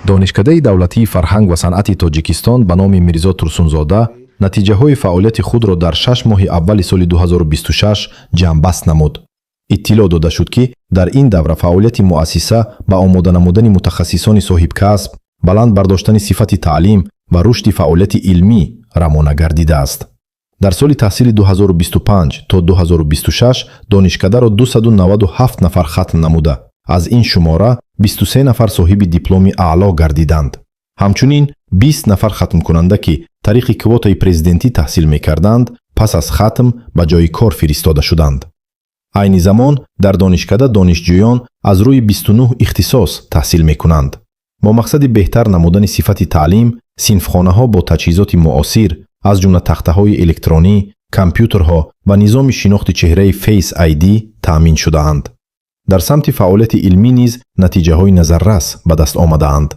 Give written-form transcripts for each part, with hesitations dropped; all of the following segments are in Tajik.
донишкадаи давлатии фарҳанг ва санъати Тоҷикистон ба номи Мирзо Турсунзода натиҷаҳои фаъолияти худро дар 6 моҳи аввали соли 2026 ҷамъбаст намуд. иттилоъ дода шуд ки дар ин давра фаъолияти муассиса ба омода намудани мутахассисони соҳибкасб, баланд бардоштани сифати таълим ва рушди фаъолияти илмӣ рамона гардидааст. дар соли таҳсили 2025 то 2026 донишкадаро 297 нафар хатм намуда, аз ин шумора 23 нафар соҳиби дипломи аъло гардиданд. ҳамчунин 20 нафар хатмкунанда ки тариқи квотаи президентӣ таҳсил мекарданд, пас аз хатм ба ҷойи кор фиристода шуданд. айни замон дар донишкада донишҷӯён аз рӯи 29 ихтисос таҳсил мекунанд. бо мақсади беҳтар намудани сифати таълим, синфхонаҳо бо таҷҳизоти муосир аз ҷумла тахтаҳои электронӣ, компютерҳо ва низоми шинохти чеҳраи Face ID таъмин шудаанд. дар самти фаъолияти илмӣ низ натиҷаҳои назаррас ба даст омадаанд.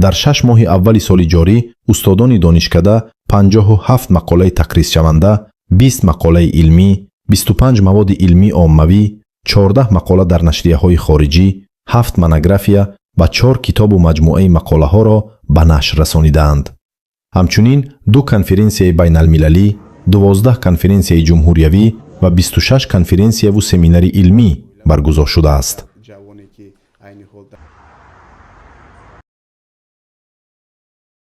дар 6 моҳи аввали соли ҷорӣ устодони донишкада 57 мақолаи тақризшаванда, 20 мақолаи илмӣ, 25 маводи илмии оммавӣ, 14 мақола дар нашрияҳои хориҷӣ, 7 монография ва 4 китобу маҷмуаи мақолаҳоро ба нашр расонидаанд. ҳамчунин 2 конференсияи байналмилалӣ, 12 конференсияи ҷумҳуриявӣ ва 26 конференсияву семинари илмӣ баргузор шудааст.